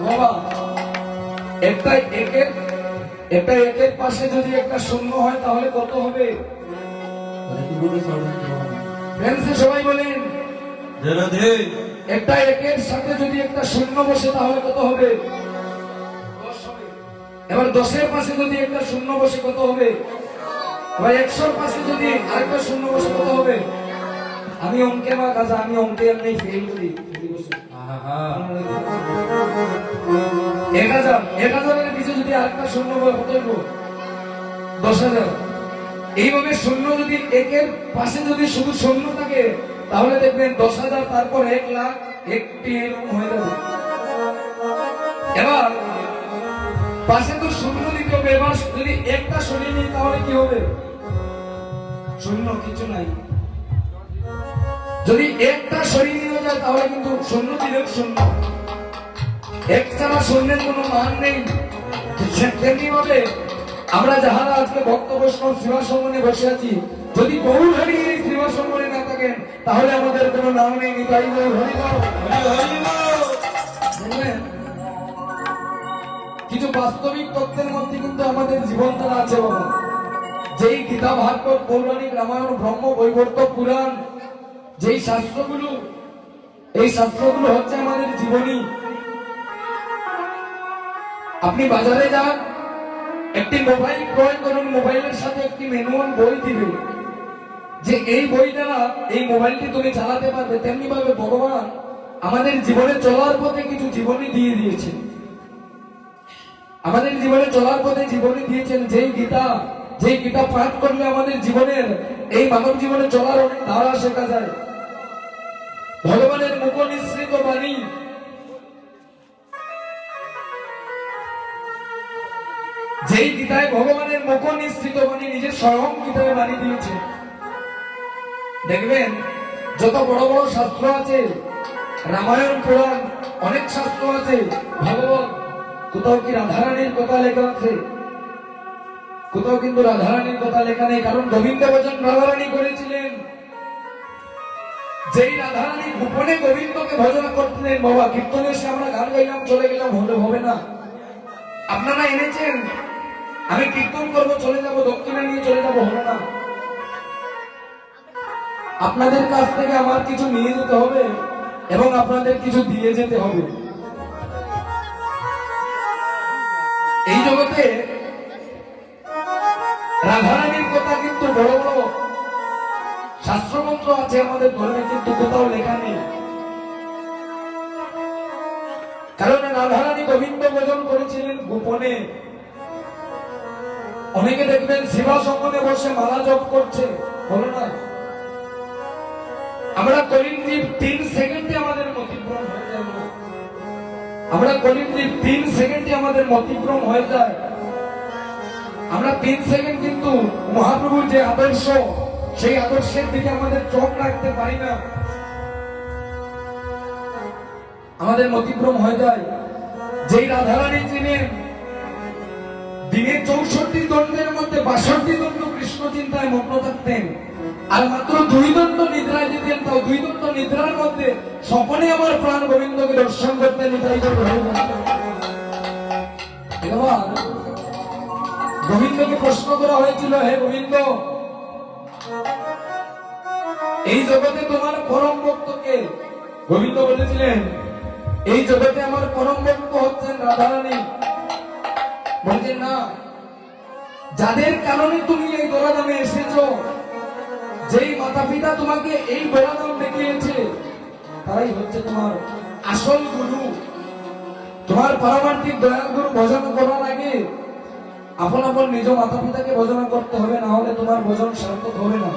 বাবা একটা একের পাশে যদি একটা শূন্য হয় তাহলে কত হবে? সবাই বলেন একটা একের সাথে যদি একটা শূন্য বসে তাহলে কত হবে? 10 হবে। এবার 10-এর পাশে যদি একটা শূন্য বসে কত হবে? এবার 100-র পাশে যদি আরেকটা শূন্য বসে কত হবে? আমি অঙ্কে মা কাজা, আমি অঙ্কে এমনি ফেল করি। 1000-এর পিছনে যদি আরেকটা শূন্য বসে কত হবে? 10,000। এইভাবে শূন্য যদি একের পাশে যদি শুধু শূন্য থাকে তাহলে দেখবেন 10,000 তারপর 1 লাখ একটি এরকম হয়ে যাবে। এবার পাশে তো শূন্য দিতে হবে, এবার যদি একটা সরিয়ে নিই তাহলে কি হবে? শূন্য, কিছু নাই। যদি একটা সরিয়ে নিয়ে যায় তাহলে কিন্তু শূন্য দিলেও শূন্য, এক ছাড়া শূন্যের কোনো মান নেই। তেমনি ভাবে আমরা যাহারা আজকে ভক্ত বৈষ্ণব সেবা সঙ্গনে বসে আছি, যদি গৌর হরি এই সেবা সঙ্গনে না থাকেন তাহলে আমাদের কোনো নাম নেই। নিতাই গৌর হরি বল। কিছু বাস্তবিক তত্ত্বের মধ্যে কিন্তু আমাদের জীবন তারা আছে বাবা। যেই গীতা, ভাগবত, পৌরাণিক, রামায়ণ, ব্রহ্ম, বৈবর্ত, পুরাণ, যেই শাস্ত্রগুলো, এই শাস্ত্রগুলো হচ্ছে আমাদের জীবনী। আপনি বাজারে যান, একটি মোবাইল ক্রয় করুন, মোবাইলের সাথে একটি ম্যানুয়াল বই দিবে যে এই বই দ্বারা এই মোবাইলটি তুমি চালাতে পারবে। তেমনি ভাবে ভগবান আমাদের জীবনে চলার পথে কিছু জীবনী দিয়ে দিয়েছেন। আমাদের জীবনে চলার পথে জীবনী দিয়েছেন যেই গীতা পাঠ করলে আমাদের জীবনের এই মানব জীবনে চলার অনেক ধারা শেখা যায়। ভগবানের মুখ নিঃসৃত বাণী, যেই গীতায় ভগবানের মুখ নিঃসৃত বাণী নিজের স্বয়ং গীতায় বাণী দিয়েছে। দেখবেন যত বড় বড় শাস্ত্র আছে, রামায়ণ, পুরাণ, অনেক শাস্ত্র আছে, ভাগবত, কোথাও কি রাধারানীর কথা লেখা আছে? কোথাও কিন্তু রাধারানীর কথা লেখা নেই। কারণ গোবিন্দ ভজন রাধারানী করেছিলেন। যেই রাধারানী গোপনে গোবিন্দকে ভজন করতেন বাবা, কীর্তনে এসে আমরা গান গাইলাম চলে গেলাম হবে না। আপনারা এনেছেন আমি কীর্তন করবো চলে যাব, দক্ষিণা নিয়ে চলে যাবো, হবে না। আপনাদের কাছ থেকে আমার কিছু নিয়ে যেতে হবে এবং আপনাদের কিছু দিয়ে যেতে হবে। এই জগতে রাধারানীর কথা কিন্তু বড় বড় শাস্ত্রমন্ত্র আছে আমাদের ধর্মে, কিন্তু কোথাও লেখা নেই। কারণ রাধারানী গোবিন্দ ভজন করেছিলেন গোপনে। অনেকে দেখবেন সেবা সঙ্গনে বসে মালা জপ করছে, বলো না। আমরা কলিংদ্বীপ 3 সেকেন্ডে আমাদের মতিভ্রম হয়ে যায়। আমরা কলিংদ্বীপ 3 সেকেন্ডে আমাদের মতিভ্রম হয়ে যায়। আমরা 3 সেকেন্ড কিন্তু মহাপ্রভুর যে আদর্শ, সেই আদর্শের দিকে আমাদের চোখ রাখতে পারি না, আমাদের মতিভ্রম হয়ে যায়। যেই রাধারানী ছিলেন দিনে 64 দণ্ডের মধ্যে 62 দণ্ড কৃষ্ণ চিন্তায় মগ্ন থাকতেন, আর মাত্র 2 দণ্ড নিদ্রায় দিতেন। তাও 2 দণ্ড নিদ্রার মধ্যে স্বপনে আমার প্রাণ গোবিন্দকে দর্শন করতেন। গোবিন্দকে প্রশ্ন করা হয়েছিল, হে গোবিন্দ, এই জগতে তোমার পরম ভক্তকে? গোবিন্দ বলেছিলেন এই জগতে আমার পরম ভক্ত হচ্ছেন রাধারানী। বলছেন না, যাদের কারণে তুমি এই দোরাধামে এসেছো, যেই মাতা পিতা তোমাকে এই দোরাধাম দেখিয়েছে, তারাই হচ্ছে তোমার আসল গুরু। তোমার পারমার্থিক দয়াল গুরু ভজন করার আগে আপন আপন নিজ মাতা পিতাকে ভজন করতে হবে, না হলে তোমার ভজন সার্থক হবে না।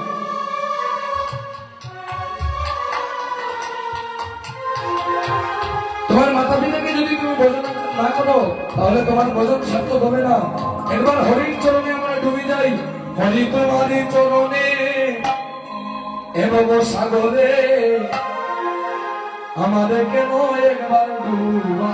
তোমার মাতা পিতাকে যদি তুমি ভজন না করো তাহলে তোমার ভজন সার্থক হবে না। একবার হরির চরণে আমরা ডুবে যাই, হরি তোমার চরণে এবং সাগরে আমাদের কেন একবার ডুবা।